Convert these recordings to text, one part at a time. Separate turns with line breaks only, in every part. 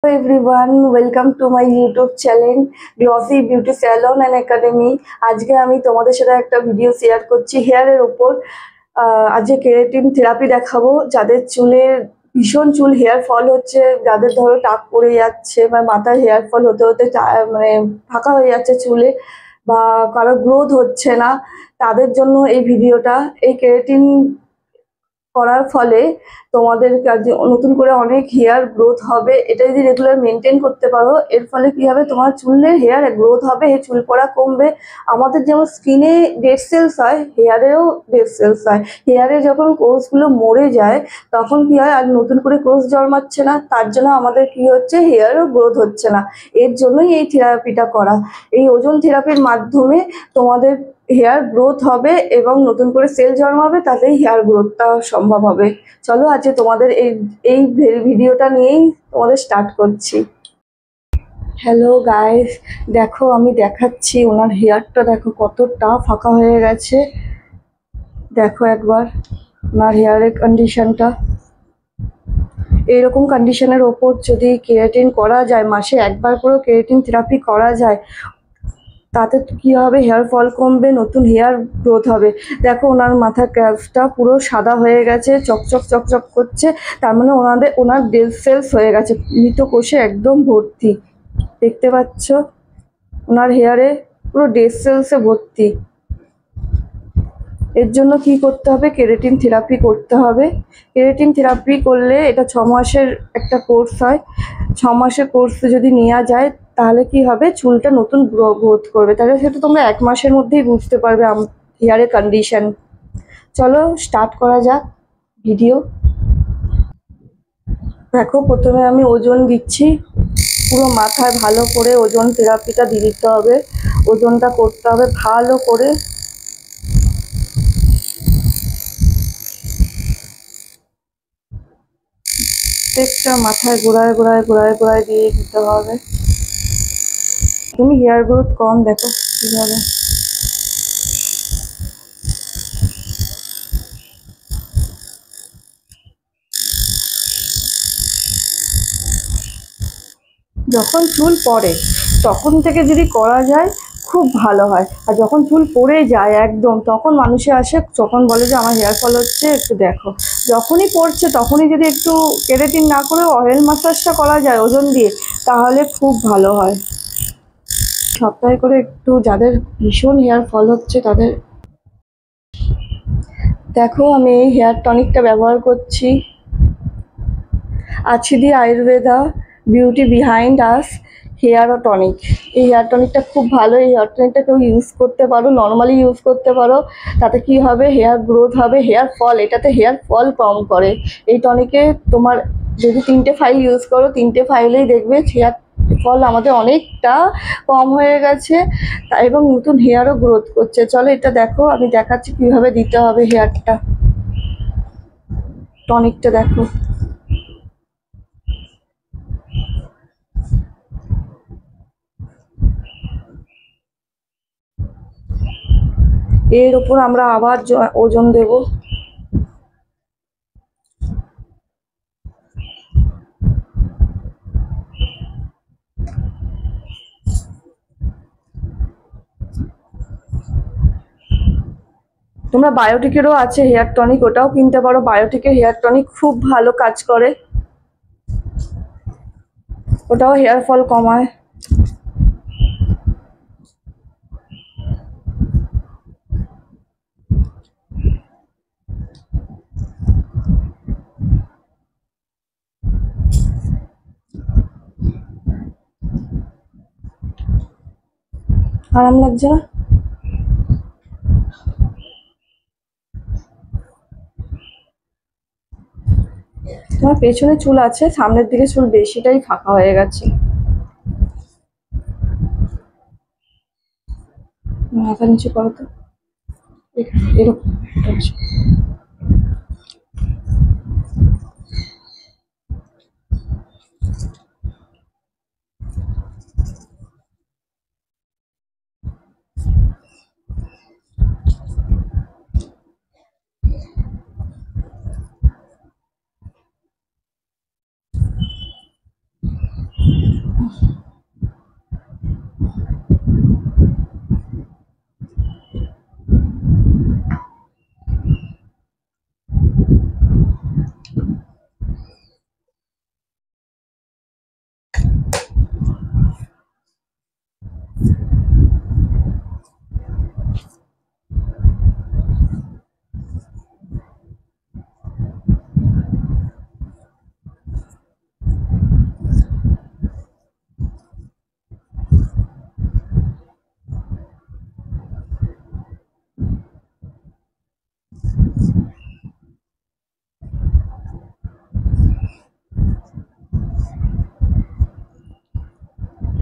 Hello everyone, welcome to my YouTube channel Glossy Beauty Salon and Academy। আজকে আমি তোমাদের সাথে একটা ভিডিও শেয়ার করছি হেয়ারের উপর। আজকে কেরাটিন থেরাপি দেখাবো। যাদের চুলের ভীষণ হেয়ার ফল হচ্ছে, যাদের ধরো টাক পড়ে যাচ্ছে বা মাথায় হেয়ার ফল হতে হতে মানে ফাঁকা হয়ে যাচ্ছে চুলে, বা কারো গ্রোথ হচ্ছে না, তাদের জন্য এই ভিডিওটা। এই কেরাটিন করার ফলে তোমাদের কাজে নতুন করে অনেক হেয়ার গ্রোথ হবে। এটা যদি রেগুলার মেনটেন করতে পারো, এর ফলে কি হবে, তোমার চুলের হেয়ার গ্রোথ হবে, চুল পড়া কমবে। আমাদের যেমন স্কিনে ডেড সেলস হয়, হেয়ারেও ডেড সেলস হয়। হেয়ারে যখন কোষগুলো মরে যায় তখন কি হয়, আর নতুন করে কোষ জন্মাচ্ছে না, তার জন্য আমাদের কি হচ্ছে, হেয়ারও গ্রোথ হচ্ছে না। এর জন্যই এই থেরাপিটা করা। এই ওজন থেরাপির মাধ্যমে তোমাদের হেয়ার গ্রোথ হবে এবং নতুন করে সেল জন্মাবে, তাতেই হেয়ার গ্রোথটা সম্ভব হবে। চলো আজকে তোমাদের এই এই ভিডিওটা নিয়েই তোমাদের স্টার্ট করছি। হ্যালো গাইস, দেখো আমি দেখাচ্ছি ওনার হেয়ারটা, দেখো কতটা ফাঁকা হয়ে গেছে। দেখো একবার ওনার হেয়ারের কন্ডিশনটা। এইরকম কন্ডিশনের ওপর যদি কেরাটিন করা যায়, মাসে একবার করে কেরাটিন থেরাপি করা যায়, তাতে কি হবে, হেয়ার ফল কমবে, নতুন হেয়ার গ্রোথ হবে। দেখো ওনার মাথার ক্যাপটা পুরো সাদা হয়ে গেছে, চকচক চকচক করছে। তার মানে ওনার ডেড সেলস হয়ে গেছে, মৃত কোষে একদম ভর্তি। দেখতে পাচ্ছ ওনার হেয়ারে পুরো ডেড সেলসে ভর্তি। এর জন্য কি করতে হবে, কেরাটিন থেরাপি করতে হবে। কেরাটিন থেরাপি করলে এটা 6 মাসের একটা কোর্স হয়। 6 মাসের কোর্স যদি নেওয়া যায় তাহলে কি হবে, চুলটা নতুন গ্রোথ করবে। তাহলে সেটা তোমরা 1 মাসের মধ্যেই বুঝতে পারবে হেয়ারের কন্ডিশন। চলো স্টার্ট করা যাক ভিডিও। দেখো প্রথমে আমি ওজন দিচ্ছি, পুরো মাথায় ভালো করে ওজন থেরাপিটা দিয়ে দিতে হবে। ওজনটা করতে হবে ভালো করে। প্রত্যেকটা মাথায় গোড়ায় গোড়ায় গোড়ায় গোড়ায় দিয়ে দিতে হবে। তুমি হেয়ার গ্রোথ কম, দেখো কিভাবে। যখন চুল পড়ে তখন থেকে যদি করা যায় খুব ভালো হয়। আর যখন চুল পড়ে যায় একদম, তখন মানুষে আসে, তখন বলে যে আমার হেয়ার ফল হচ্ছে, একটু দেখো। যখনই পড়ছে তখনই যদি একটু কেরাটিন না করে অয়েল ম্যাসাজটা করা যায় ওজন দিয়ে, তাহলে খুব ভালো হয়। সপ্তাহে করে একটু, যাদের ভীষণ হেয়ার ফল হচ্ছে তাদের। দেখো আমি এই হেয়ার টনিকটা ব্যবহার করছি, আছিদি Ayurveda beauty behind us hair tonic. এই হেয়ার টনিকটা খুব ভালো। এই হেয়ার টনিকটা কেউ ইউজ করতে পারো, নর্মালি ইউজ করতে পারো। তাতে কি হবে, হেয়ার গ্রোথ হবে, হেয়ার ফল, এটাতে হেয়ার ফল কম করে। এই টনিকে তোমার যদি 3টে ফাইল ইউজ করো, 3টে ফাইলেই দেখবে হেয়ার ফল আমাদের অনেকটা কম হয়ে গেছে, এবং নতুন হেয়ারও গ্রোথ করছে। চলো এটা দেখো, আমি দেখাচ্ছি কিভাবে দিতে হবে হেয়ারটা। টনিকটা দেখো, এর উপর আমরা আবার ওজন দেব। তোমরা বায়োটিকেরও আছে হেয়ার টনিক, ওটাও কিনতে পারো। বায়োটিকের হেয়ার টনিক খুব ভালো কাজ করে, ওটাও হেয়ার ফল কমায়। আরাম লাগছে না? তোমার পেছনে চুল আছে, সামনের দিকে চুল বেশিটাই ফাঁকা হয়ে গেছে। মাথা নিচু করো তো, এরকম। আচ্ছা।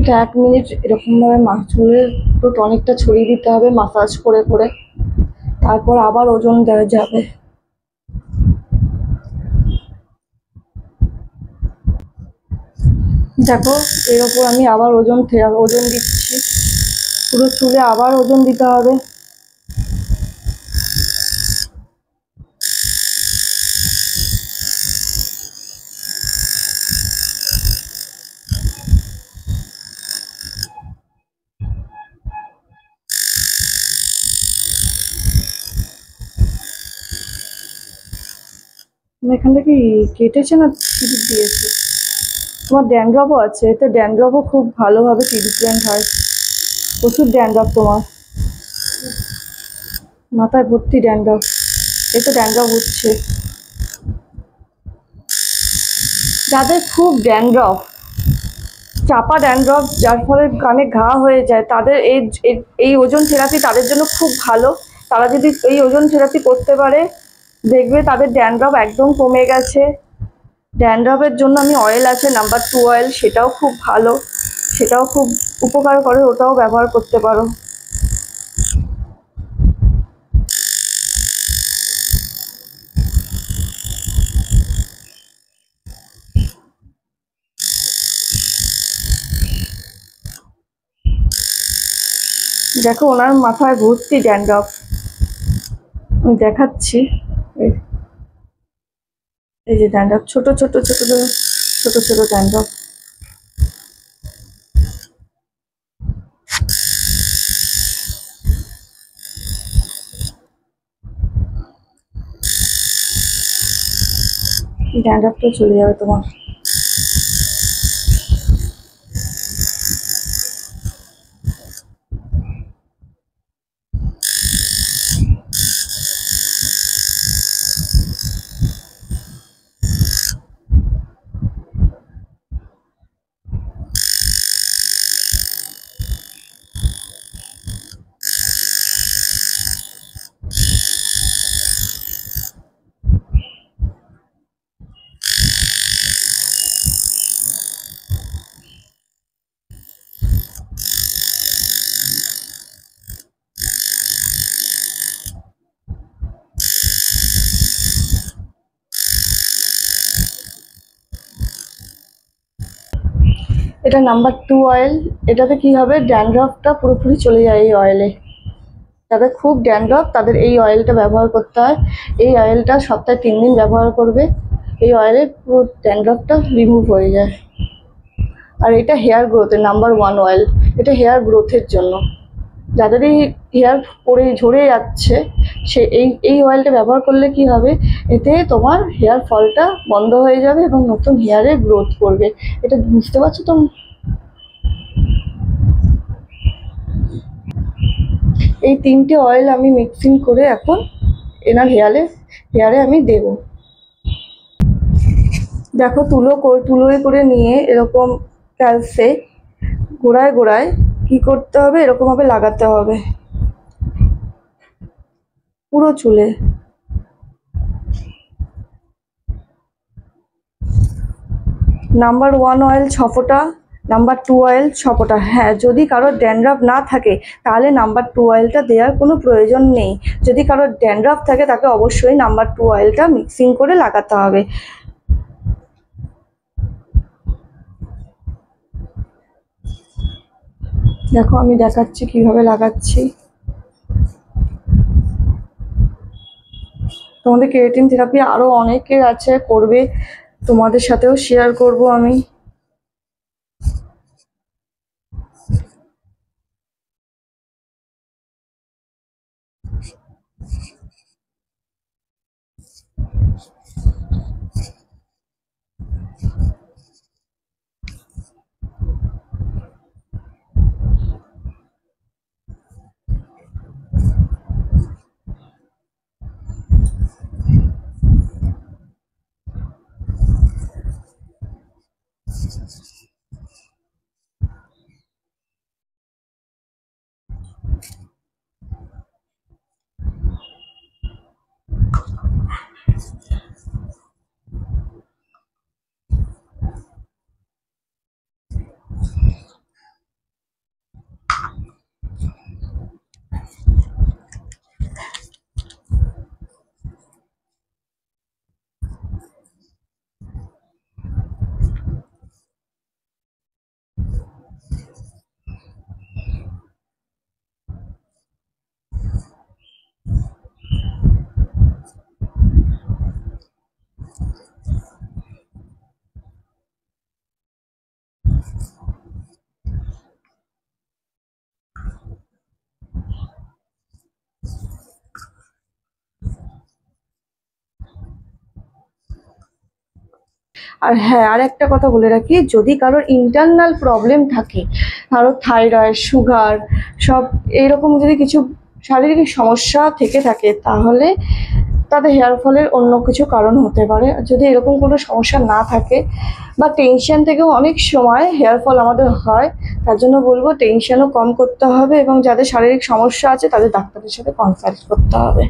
এটা 1 মিনিট এরকমভাবে চুলের পুরো অনেকটা ছড়িয়ে দিতে হবে মাসাজ করে করে, তারপর আবার ওজন দেওয়া যাবে। দেখো এর ওপর আমি আবার ওজন দিচ্ছি, পুরো চুলে আবার ওজন দিতে হবে। এখানটা কি কেটেছে না টিপ দিয়েছে? তোমার ড্যান্ড্রফও আছে, এতে ড্যান্ড্রফও খুব ভালোভাবে ট্রিটমেন্ট হয়। প্রচুর ড্যান্ড্রফ তোমার, মাথায় ভর্তি ড্যান্ড্রফ, এই তো ড্যান্ড্রফ হচ্ছে। যাদের খুব ড্যান্ড্রফ, চাপা ড্যান্ড্রফ যার ফলে কানে ঘা হয়ে যায়, তাদের এই ওজন থেরাপি তাদের জন্য খুব ভালো। তারা যদি এই ওজন থেরাপি করতে পারে, দেখবে তাদের ড্যান্ড্রফ একদম কমে গেছে। ড্যান্ড্রফের জন্য আমি অয়েল আছে নাম্বার 2 অয়েল, সেটাও খুব ভালো, সেটাও খুব উপকার করে, ওটাও ব্যবহার করতে পারো। দেখো ওনার মাথায় ভর্তি ড্যান্ড্রফ, আমি দেখাচ্ছি। এই যে ড্যান্ড্রফ, ছোট ছোট ছোট ছোট ছোট ড্যান্ড্রফ। ড্যান্ড্রফটা চলে যাবে তোমার। এটা নাম্বার 2 অয়েল। এটাতে কি হবে, ড্যান্ড্রফটা পুরোপুরি চলে যায় এই অয়েলে। যাদের খুব ড্যান্ড্রফ তাদের এই অয়েলটা ব্যবহার করতে হয়। এই অয়েলটা সপ্তাহে 3 দিন ব্যবহার করবে, এই অয়েলে পুরো ড্যান্ড্রফটা রিমুভ হয়ে যায়। আর এটা হেয়ার গ্রোথের নাম্বার 1 অয়েল, এটা হেয়ার গ্রোথের জন্য। যাদেরই হেয়ার পড়ে ঝরে যাচ্ছে, সে এই অয়েলটা ব্যবহার করলে কি হবে, এতে তোমার হেয়ার ফলটা বন্ধ হয়ে যাবে এবং নতুন হেয়ারের গ্রোথ করবে। এটা বুঝতে পারছো তো? এই 3টে অয়েল আমি মিক্সিং করে এখন এনার হেয়ারে আমি দেব। দেখো তুলোয় করে নিয়ে এরকম ক্যালসে গোড়ায় গোড়ায় কি করতে হবে, এরকম ভাবে লাগাতে হবে পুরো চুলে। নাম্বার 1 অয়েল 6 ফোঁটা, নাম্বার 2 অয়েল 6 ফোঁটা। হ্যাঁ, যদি কারোর ড্যান্ড্রফ না থাকে তাহলে নাম্বার 2 অয়েলটা দেওয়ার কোনো প্রয়োজন নেই। যদি কারোর ড্যান্ড্রফ থাকে তাকে অবশ্যই নাম্বার 2 অয়েলটা মিক্সিং করে লাগাতে হবে। দেখো আমি দেখাচ্ছি কিভাবে লাগাচ্ছি। তোমাদের কেরাটিন থেরাপি আরো অনেকের আছে, করবে, তোমাদের সাথেও শেয়ার করব আমি। আর হ্যাঁ, আর একটা কথা বলে রাখি, যদি কারোর ইন্টারনাল প্রবলেম থাকে, কারোর থাইরয়েড, সুগার, সব এইরকম যদি কিছু শারীরিক সমস্যা থেকে থাকে, তাহলে তাদের হেয়ার ফলের অন্য কিছু কারণ হতে পারে। আর যদি এরকম কোনো সমস্যা না থাকে বা টেনশন থেকেও অনেক সময় হেয়ার ফল আমাদের হয়, তার জন্য বলবো টেনশনও কম করতে হবে এবং যাদের শারীরিক সমস্যা আছে তাদের ডাক্তারের সাথে কনসাল্ট করতে হবে।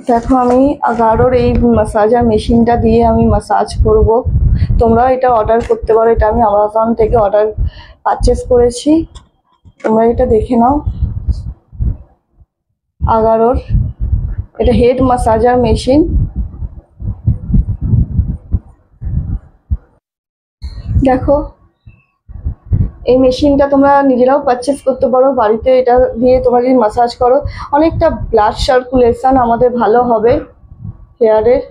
দেখো, আমি গাঢ়র এই ম্যাসাজার মেশিনটা দিয়ে আমি ম্যাসাজ করব। তোমরা এটা অর্ডার করতে পারো, এটা আমি আমাজন থেকে পারচেস করেছি। তোমরা এটা দেখে নাও। আগারোর এটা হেড ম্যাসাজার মেশিন। দেখো, এই মেশিনটা তোমরা নিজেরাও পারচেস করতে পারো বাড়িতে। এটা দিয়ে তোমরা যদি ম্যাসাজ করো, অনেকটা ব্লাড সার্কুলেশন আমাদের ভালো হবে হেয়ারের।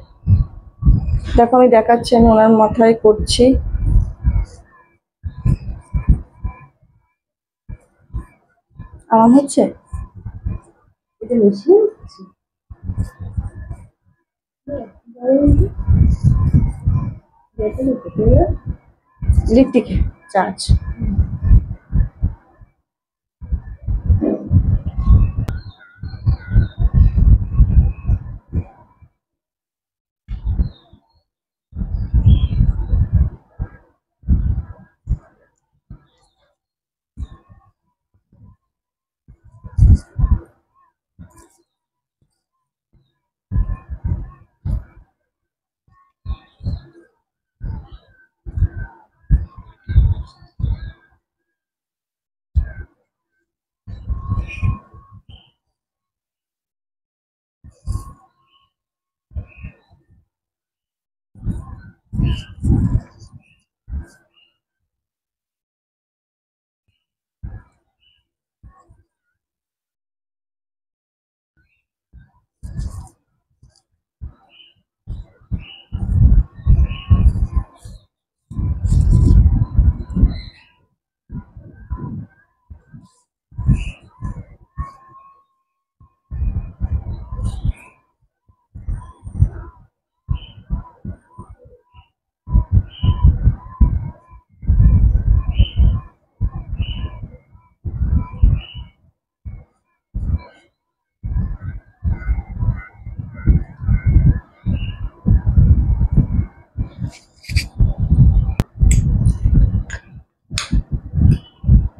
দেখো, আমি দেখাচ্ছি, আমি ওনার মাথায় করছি। আরাম হচ্ছে? এটা মেশিন ইলেকট্রিক চার্জ।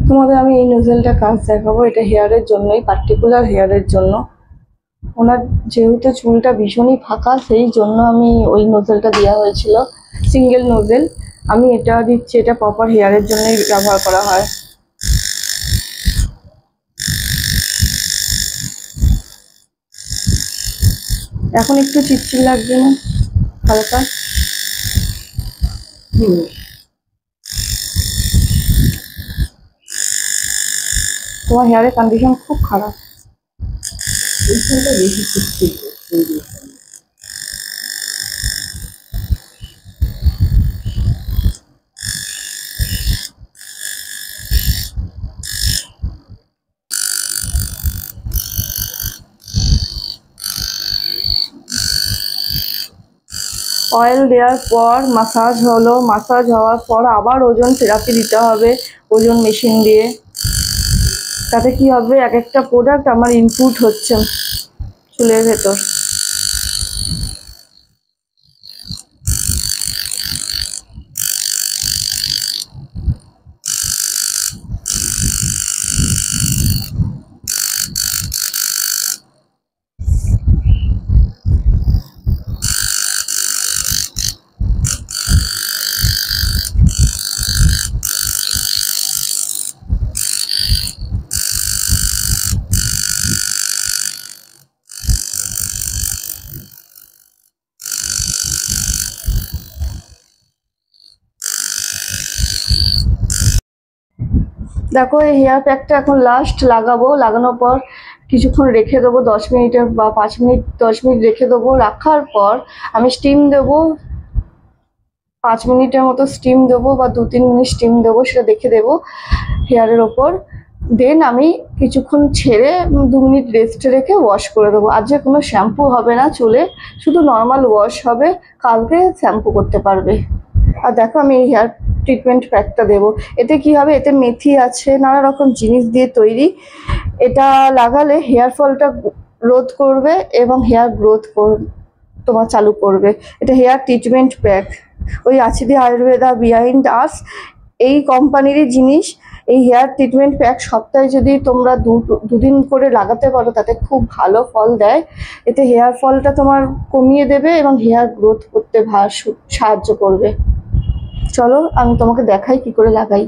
তোমাদের আমি এই নোজেলটা কাজ দেখাবো। এটা হেয়ারের জন্যই, পার্টিকুলার হেয়ারের জন্য। ওনার যেহেতু চুলটা ভীষণই ফাঁকা, সেই জন্য আমি ওই নোজেলটা দেওয়া হয়েছিল, সিঙ্গেল নোজেল। আমি এটা দিচ্ছি, এটা প্রপার হেয়ারের জন্যই ব্যবহার করা হয়। এখন একটু চিটচিট লাগছে না? হালকা। তোমার হেয়ারের কন্ডিশন খুব খারাপ। এইখানটা বেশি চিটচিট। অয়েল দেওয়ার পর মাসাজ হলো, মাসাজ হওয়ার পর আবার ওজন থেরাপি দিতে হবে ওজন মেশিন দিয়ে। তাতে কি হবে, এক একটা প্রোডাক্ট আমার ইনপুট হচ্ছে চুলের ভেতর। দেখো এই হেয়ার প্যাকটা এখন লাস্ট লাগাবো, লাগানোর পর কিছুক্ষণ রেখে দেবো, 10 মিনিটের বা 5 মিনিট 10 মিনিট রেখে দেবো। রাখার পর আমি স্টিম দেবো, 5 মিনিটের মতো স্টিম দেবো বা 2-3 মিনিট স্টিম দেবো, সেটা দেখে দেবো হেয়ারের ওপর। দেন আমি কিছুক্ষণ ছেড়ে 2 মিনিট রেস্টে রেখে ওয়াশ করে দেবো। আজকে কোনো শ্যাম্পু হবে না চুলে, শুধু নর্মাল ওয়াশ হবে, কালকে শ্যাম্পু করতে পারবে। আর দেখো আমি এই হেয়ার ট্রিটমেন্ট প্যাকটা দেবো। এতে কি হবে, এতে মেথি আছে, নানা রকম জিনিস দিয়ে তৈরি। এটা লাগালে হেয়ার ফলটা রোধ করবে এবং হেয়ার গ্রোথ তোমার চালু করবে। এটা হেয়ার ট্রিটমেন্ট প্যাক, ওই আছিদি আয়ুর্বেদা বিহাইন্ড আস এই কোম্পানিরই জিনিস। এই হেয়ার ট্রিটমেন্ট প্যাক সপ্তাহে যদি তোমরা দুদিন করে লাগাতে পারো, তাতে খুব ভালো ফল দেয়। এতে হেয়ার ফলটা তোমার কমিয়ে দেবে এবং হেয়ার গ্রোথ করতে সাহায্য করবে। চলো আমি তোমাকে দেখাই কি করে লাগাই।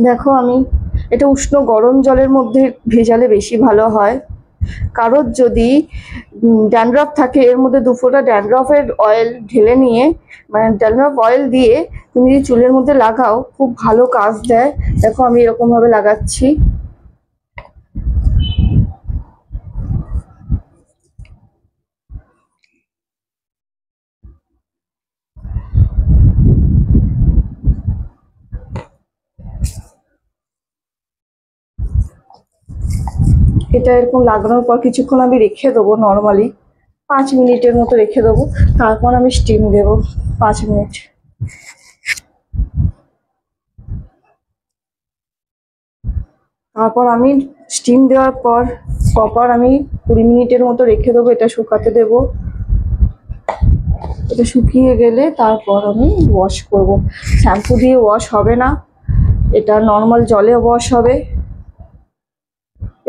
দেখো আমি এটা উষ্ণ গরম জলের মধ্যে ভেজালে বেশি ভালো হয়। কারোর যদি ড্যান্ড্রফ থাকে, এর মধ্যে 2 ফোঁটা ড্যান্ড্রফের অয়েল ঢেলে নিয়ে, মানে ড্যান্ড্রফ অয়েল দিয়ে তুমি যদি চুলের মধ্যে লাগাও, খুব ভালো কাজ দেয়। দেখো আমি এরকম ভাবে লাগাচ্ছি। এটা এরকম লাগানোর পর কিছুক্ষণ আমি রেখে দেবো, নর্মালি 5 মিনিটের মতো রেখে দেবো। তারপর আমি স্টিম দেবো 5 মিনিট। তারপর আমি স্টিম দেওয়ার পর প্রপার আমি 20 মিনিটের মতো রেখে দেবো, এটা শুকাতে দেবো। এটা শুকিয়ে গেলে তারপর আমি ওয়াশ করব। শ্যাম্পু দিয়ে ওয়াশ হবে না, এটা নর্মাল জলে ওয়াশ হবে।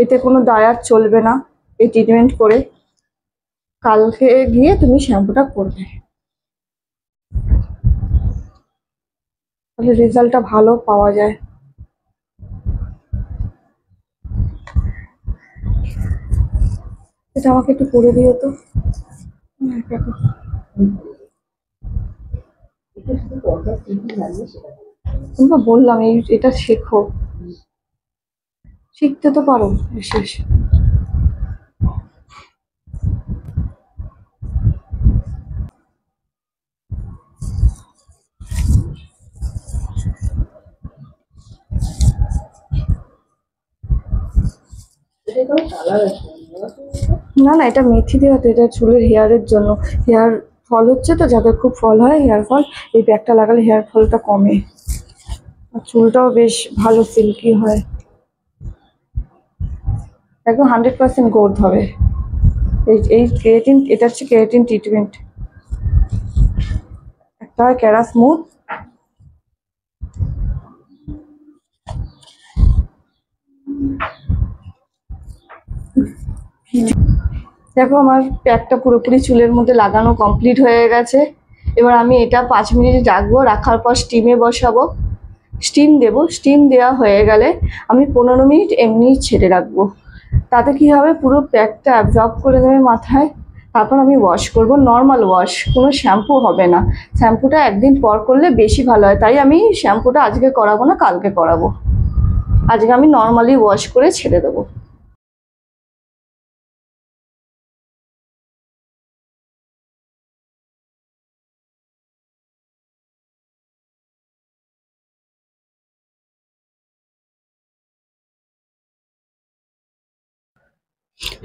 এতে কোনো ডায়ার চলবে না। এই ট্রিটমেন্ট করে কালকে গিয়ে তুমি শ্যাম্পুটা করবে, তাহলে রেজাল্টটা ভালো পাওয়া যায়। এটা আমাকে একটু করে দিও তো। তোমরা বললাম এটা শেখো, শিখতে তো পারো শেষ। না না, এটা মেথি দেওয়া তো, এটা চুলের হেয়ারের জন্য। হেয়ার ফল হচ্ছে তো, যাদের খুব ফল হয় হেয়ার ফল, এই প্যাকটা লাগালে হেয়ার ফলটা কমে আর চুলটাও বেশ ভালো সিল্কি হয়, একদম 100% গ্রোথ হবে। এই কেরাটিন, এটা হচ্ছে কেরাটিন ট্রিটমেন্ট। একটা হয় ক্যারা স্মুথ, দেখো আমার প্যাকটা পুরোপুরি চুলের মধ্যে লাগানো কমপ্লিট হয়ে গেছে। এবার আমি এটা 5 মিনিট রাখবো, রাখার পর স্টিমে বসাবো, স্টিম দেবো। স্টিম দেওয়া হয়ে গেলে আমি 15 মিনিট এমনি ছেড়ে রাখবো। তাতে কি হবে, পুরো প্যাকটা অ্যাবজর্ব করে দেবে মাথায়। তারপর আমি ওয়াশ করব, নর্মাল ওয়াশ, কোনো শ্যাম্পু হবে না। শ্যাম্পুটা একদিন পর করলে বেশি ভালো হয়, তাই আমি শ্যাম্পুটা আজকে করাবো না, কালকে করাবো। আজকে আমি নর্মালি ওয়াশ করে ছেড়ে দেবো।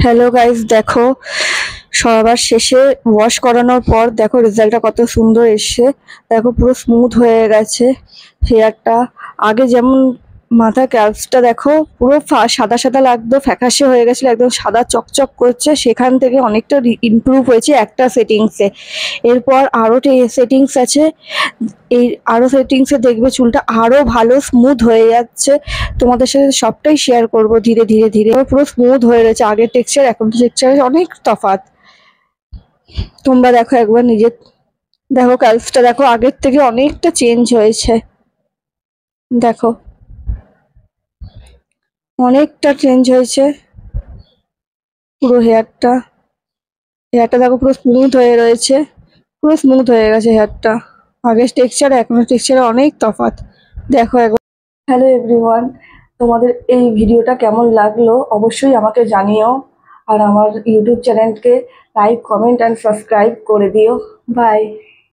হ্যালো গাইস, দেখো সবার শেষে ওয়াশ করানোর পর দেখো রেজাল্টটা কত সুন্দর এসছে। দেখো পুরো স্মুথ হয়ে গেছে হেয়ারটা। আগে যেমন মাথার ক্যাপসটা দেখো পুরো সাদা সাদা লাগতো, ফ্যাকাশে হয়ে গেছিল, একদম সাদা চকচক করছে, সেখান থেকে অনেকটা ইমপ্রুভ হয়েছে একটা সেটিংসে। এরপর আরও সেটিংস আছে, এই আরও সেটিংসে দেখবে চুলটা আরও ভালো স্মুথ হয়ে যাচ্ছে। তোমাদের সাথে সবটাই শেয়ার করব ধীরে ধীরে ধীরে। পুরো স্মুথ হয়ে রয়েছে, আগের টেক্সচার এখন টেক্সচার অনেক তফাৎ। তোমরা দেখো একবার নিজে, দেখো কালসটা দেখো আগের থেকে অনেকটা চেঞ্জ হয়েছে। দেখো অনেকটা চেঞ্জ হয়েছে পুরো হেয়ারটা দেখো পুরো স্মুথ হয়ে রয়েছে, পুরো স্মুথ হয়ে গেছে হেয়ারটা। আগের টেক্সচার এখনো টেক্সচারে অনেক তফাৎ। দেখো একবার। হ্যালো এভরিওয়ান, তোমাদের এই ভিডিওটা কেমন লাগলো অবশ্যই আমাকে জানিও। আর আমার ইউটিউব চ্যানেলকে লাইক, কমেন্ট অ্যান্ড সাবস্ক্রাইব করে দিও। বাই।